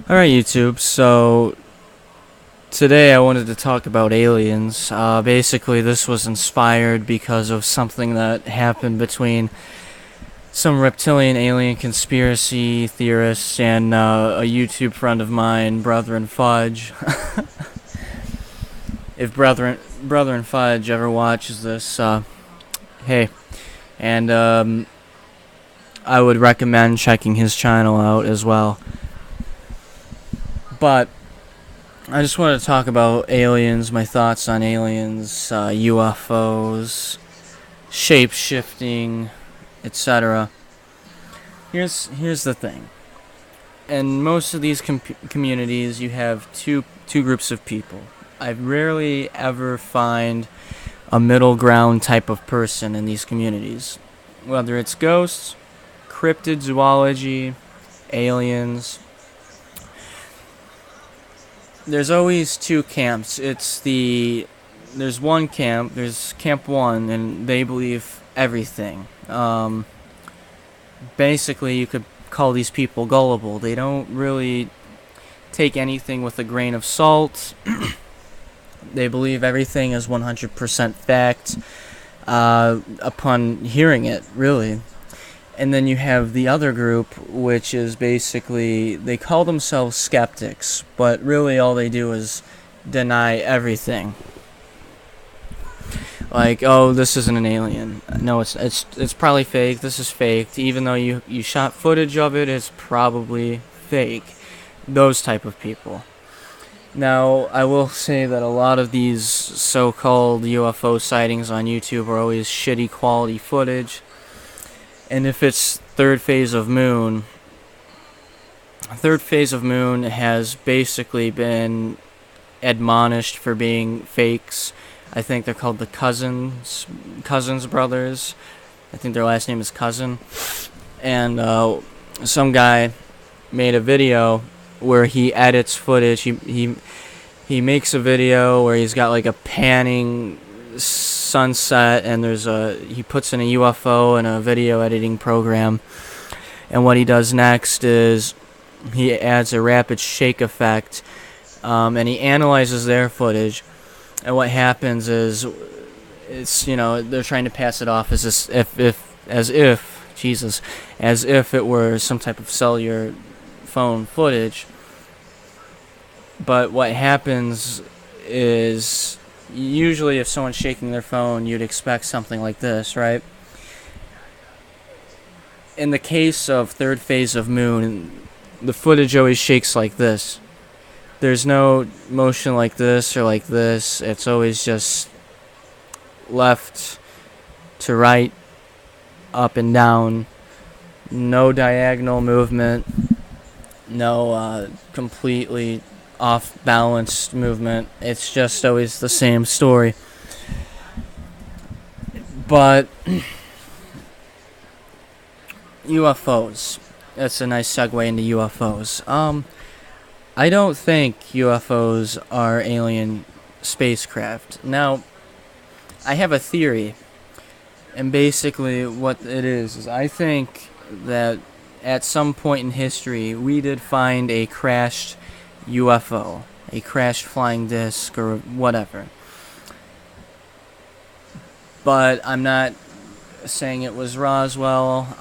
Alright, YouTube, so today I wanted to talk about aliens. Basically, this was inspired because of something that happened between some reptilian alien conspiracy theorists and a YouTube friend of mine, Brethren Fudge. If Brethren Fudge ever watches this, hey. And I would recommend checking his channel out as well. But I just wanted to talk about aliens, my thoughts on aliens, UFOs, shape-shifting, etc. Here's the thing. In most of these communities, you have two groups of people. I rarely ever find a middle ground type of person in these communities. Whether it's ghosts, cryptid zoology, aliens. There's always two camps. There's one camp, there's Camp 1, and they believe everything. Basically, you could call these people gullible. They don't really take anything with a grain of salt. They believe everything is 100% fact upon hearing it, really. And then you have the other group, which is basically, they call themselves skeptics, but really all they do is deny everything. Like, oh, this isn't an alien. No, it's probably fake. This is fake. Even though you shot footage of it, it's probably fake. Those type of people. Now, I will say that a lot of these so-called UFO sightings on YouTube are always shitty quality footage. And if it's third phase of moon has basically been admonished for being fakes. I think they're called the Cousins brothers. I think their last name is Cousin. And some guy made a video where he edits footage. He makes a video where he's got like a panning sunset, and he puts in a UFO in a video editing program, and what he does next is he adds a rapid shake effect, and he analyzes their footage, and what happens is they're trying to pass it off as if it were some type of cellular phone footage. But what happens is, usually if someone's shaking their phone, you'd expect something like this, right? In the case of third phase of moon, the footage always shakes like this. There's no motion like this or like this. It's always just left to right, up and down. No diagonal movement. No completely off-balanced movement. It's just always the same story. But UFOs. That's a nice segue into UFOs. I don't think UFOs are alien spacecraft. Now, I have a theory, and basically what it is I think that at some point in history we did find a crashed UFO, a crashed flying disc or whatever. But I'm not saying it was Roswell.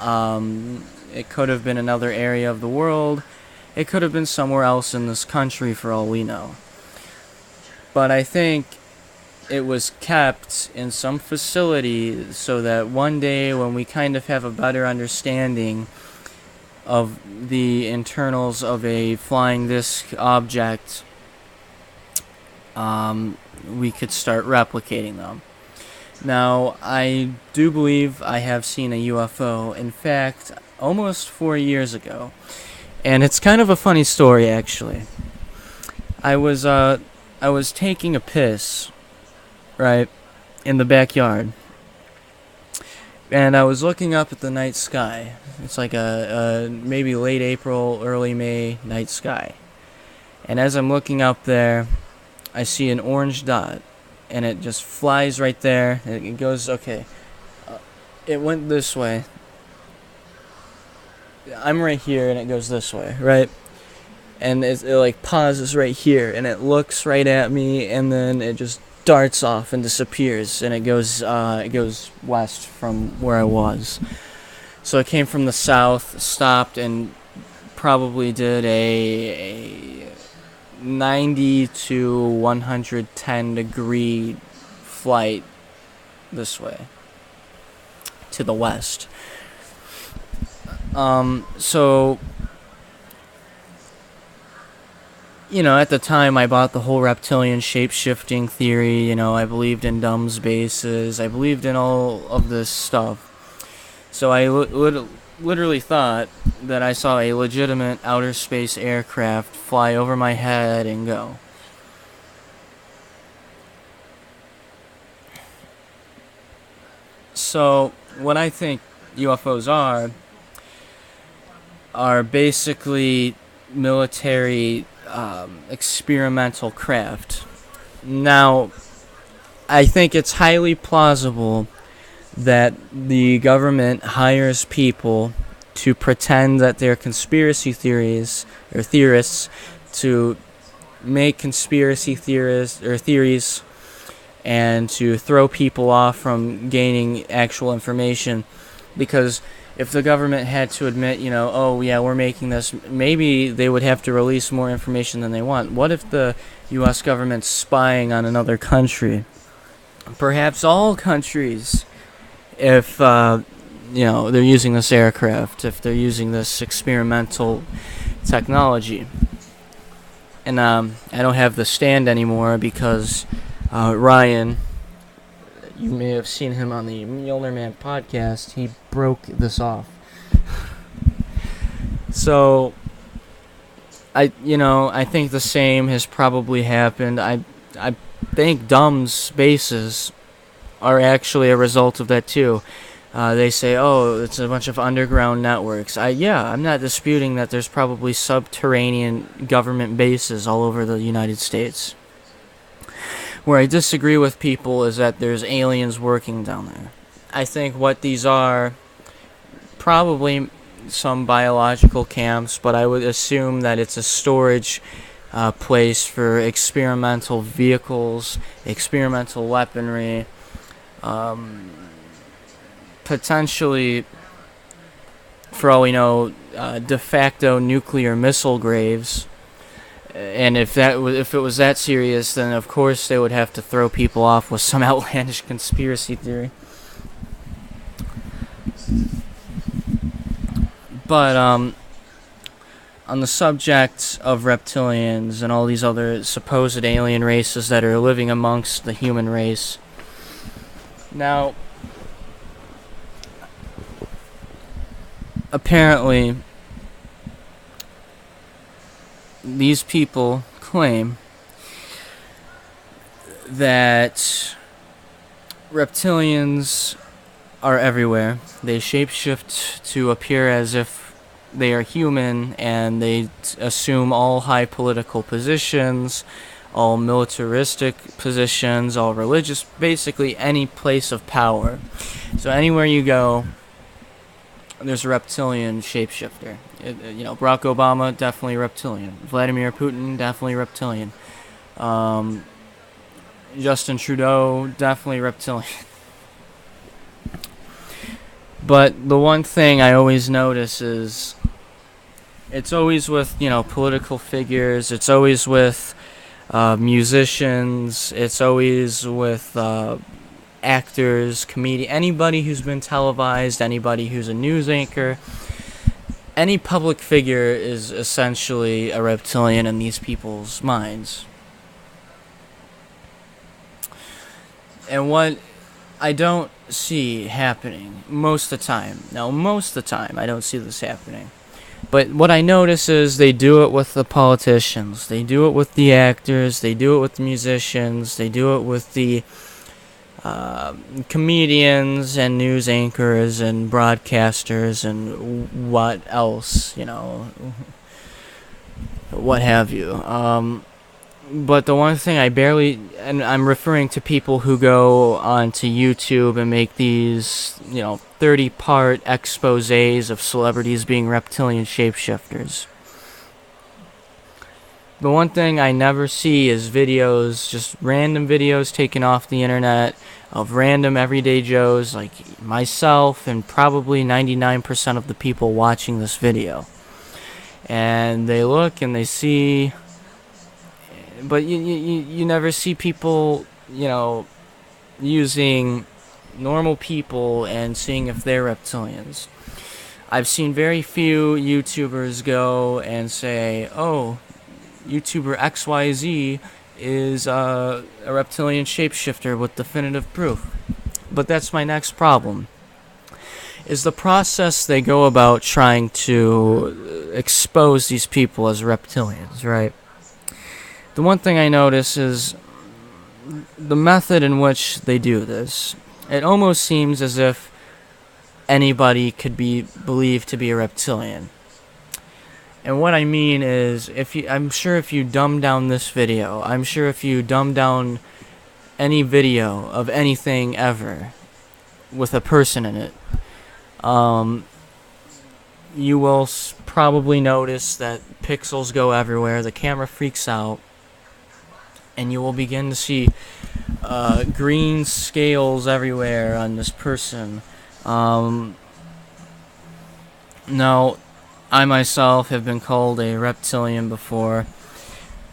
It could have been another area of the world. It could have been somewhere else in this country for all we know. But I think it was kept in some facility so that one day when we kind of have a better understanding of the internals of a flying disc object, we could start replicating them. Now, I do believe I have seen a UFO, in fact, almost 4 years ago. And it's kind of a funny story, actually. I was taking a piss, right, in the backyard. And I was looking up at the night sky. It's like a maybe late April, early May night sky. And as I'm looking up there, I see an orange dot. And it just flies right there. And it goes, okay. It went this way. I'm right here, and it goes this way, right? and it like pauses right here, and it looks right at me, and then it just darts off and disappears, and it goes west from where I was. So it came from the south, stopped, and probably did a 90 to 110 degree flight this way to the west. So, at the time I bought the whole reptilian shape-shifting theory. I believed in Dumb's bases. I believed in all of this stuff. So I literally thought that I saw a legitimate outer space aircraft fly over my head and go. So what I think UFOs are basically military experimental craft. Now, I think it's highly plausible that the government hires people to pretend that they're conspiracy theories or theorists, to make conspiracy theories and to throw people off from gaining actual information. Because if the government had to admit, oh yeah, we're making this, maybe they would have to release more information than they want. What if the U.S. government's spying on another country? Perhaps all countries, if they're using this aircraft, if they're using this experimental technology. And I don't have the stand anymore because Ryan, you may have seen him on the Mjolnir Man podcast, he broke this off. So I think the same has probably happened. I think Dumb's bases are actually a result of that too. They say, oh, it's a bunch of underground networks. I'm not disputing that there's probably subterranean government bases all over the United States. Where I disagree with people is that there's aliens working down there. I think what these are, probably some biological camps, but I would assume that it's a storage place for experimental vehicles, experimental weaponry, potentially, for all we know, de facto nuclear missile graves. And if it was that serious, then of course they would have to throw people off with some outlandish conspiracy theory. But on the subject of reptilians and all these other supposed alien races that are living amongst the human race, now, apparently, these people claim that reptilians are everywhere. They shapeshift to appear as if they are human, and they assume all high political positions, all militaristic positions, all religious, basically any place of power. So anywhere you go, there's a reptilian shapeshifter. Barack Obama, definitely reptilian. Vladimir Putin, definitely reptilian. Justin Trudeau, definitely reptilian. But the one thing I always notice is it's always with, political figures. It's always with musicians. It's always with actors, comedians, anybody who's been televised, anybody who's a news anchor. Any public figure is essentially a reptilian in these people's minds. And what I don't see happening most of the time, I don't see this happening. But what I notice is they do it with the politicians, they do it with the actors, they do it with the musicians, they do it with the comedians and news anchors and broadcasters and what else, what have you. But the one thing and I'm referring to people who go onto YouTube and make these, 30-part exposés of celebrities being reptilian shapeshifters. The one thing I never see is videos, just random videos taken off the internet of random everyday Joes like myself and probably 99% of the people watching this video. And they look and they see, but you never see people, using normal people and seeing if they're reptilians. I've seen very few YouTubers go and say, oh, YouTuber XYZ is a reptilian shapeshifter with definitive proof. But that's my next problem, is the process they go about trying to expose these people as reptilians, right? The one thing I notice is the method in which they do this. It almost seems as if anybody could be believed to be a reptilian. And what I mean is, I'm sure if you dumb down this video, I'm sure if you dumb down any video of anything ever with a person in it, you will probably notice that pixels go everywhere, the camera freaks out, and you will begin to see green scales everywhere on this person. Now, I myself have been called a reptilian before.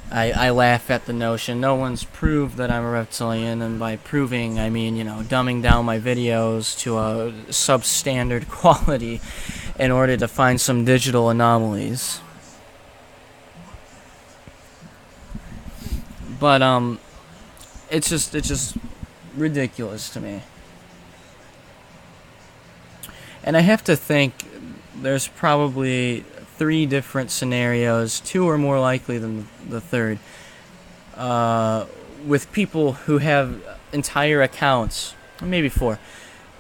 I laugh at the notion. No one's proved that I'm a reptilian, and by proving, I mean, dumbing down my videos to a substandard quality in order to find some digital anomalies. But, it's just ridiculous to me. And I have to think there's probably 3 different scenarios, 2 are more likely than the third, with people who have entire accounts, maybe 4,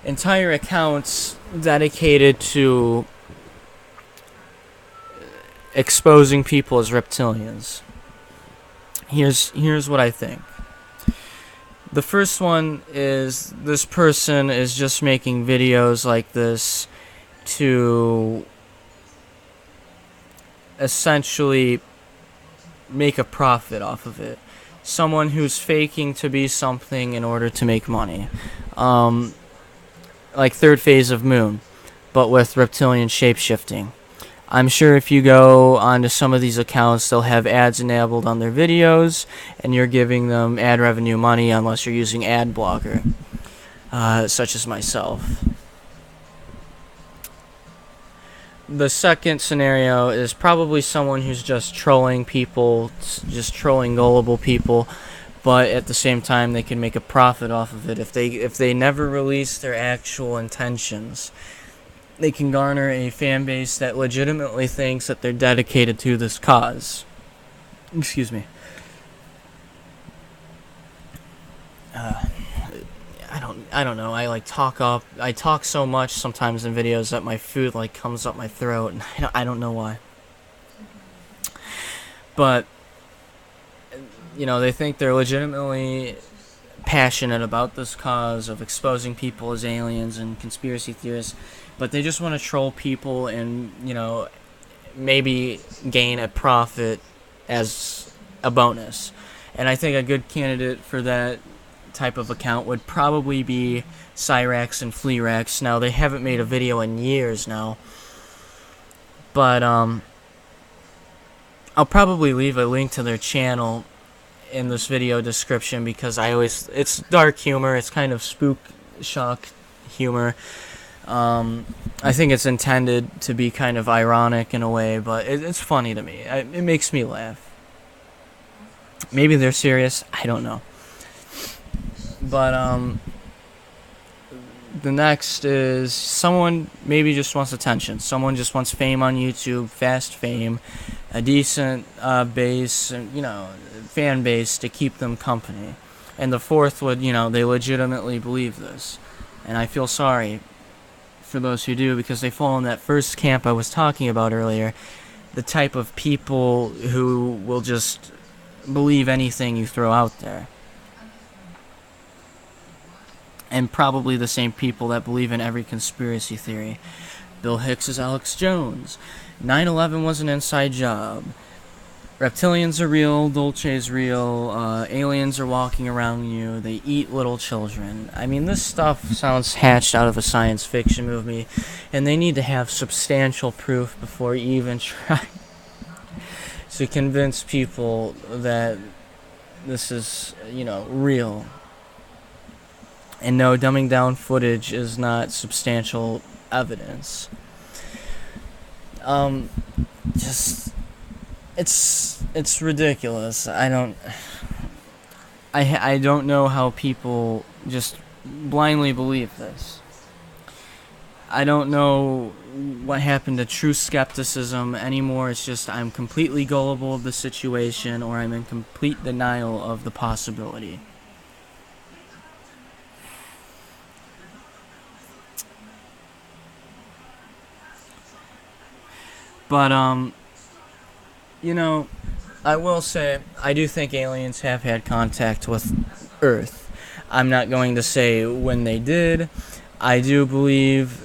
entire accounts dedicated to exposing people as reptilians. Here's what I think. The first one is this person is just making videos like this to essentially make a profit off of it. Someone who's faking to be something in order to make money. Like Third Phase of Moon, but with reptilian shapeshifting. I'm sure if you go onto some of these accounts, they'll have ads enabled on their videos, and you're giving them ad revenue money unless you're using ad blocker, such as myself. The second scenario is probably someone who's just trolling people, just trolling gullible people, but at the same time they can make a profit off of it. If they never release their actual intentions, they can garner a fan base that legitimately thinks that they're dedicated to this cause. Excuse me. I don't know. I talk so much sometimes in videos that my food comes up my throat, and I don't know why. But they think they're legitimately passionate about this cause of exposing people as aliens and conspiracy theorists, but they just want to troll people and maybe gain a profit as a bonus. And I think a good candidate for that type of account would probably be cyraxandflyraxx. Now, they haven't made a video in years now, but I'll probably leave a link to their channel in this video description, because it's dark humor, it's kind of spook shock humor. I think it's intended to be kind of ironic in a way, but it's funny to me. It makes me laugh. Maybe they're serious, I don't know. But the next is someone maybe just wants attention. Someone just wants fame on YouTube, fast fame, a decent base, fan base to keep them company. And the fourth would, they legitimately believe this. And I feel sorry for those who do, because they fall in that first camp I was talking about earlier. The type of people who will just believe anything you throw out there. And probably the same people that believe in every conspiracy theory. Bill Hicks is Alex Jones. 9/11 was an inside job. reptilians are real, Dolce's real, aliens are walking around you, they eat little children. I mean, this stuff sounds hatched out of a science fiction movie, and they need to have substantial proof before you even try to convince people that this is, real. And no, dumbing down footage is not substantial evidence. Just it's ridiculous. I don't know how people just blindly believe this. I don't know what happened to true skepticism anymore. It's just I'm completely gullible of the situation, or I'm in complete denial of the possibility. But I will say I do think aliens have had contact with Earth. I'm not going to say when they did. I do believe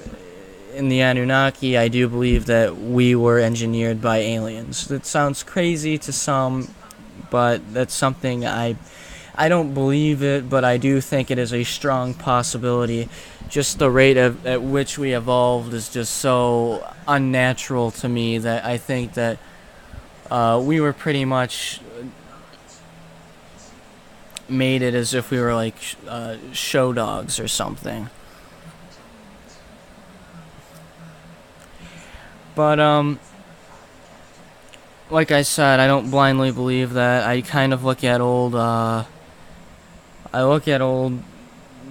in the Anunnaki. I do believe that we were engineered by aliens. That sounds crazy to some, but that's something I don't believe it, but I do think it is a strong possibility. Just the rate at which we evolved is just so unnatural to me that I think that we were pretty much made it as if we were like show dogs or something. But like I said, I don't blindly believe that. I kind of look at old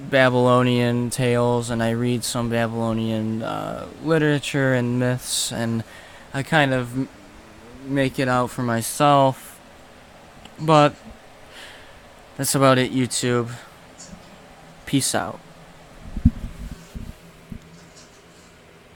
Babylonian tales, and I read some Babylonian literature and myths, and I kind of make it out for myself. But that's about it, YouTube. Peace out.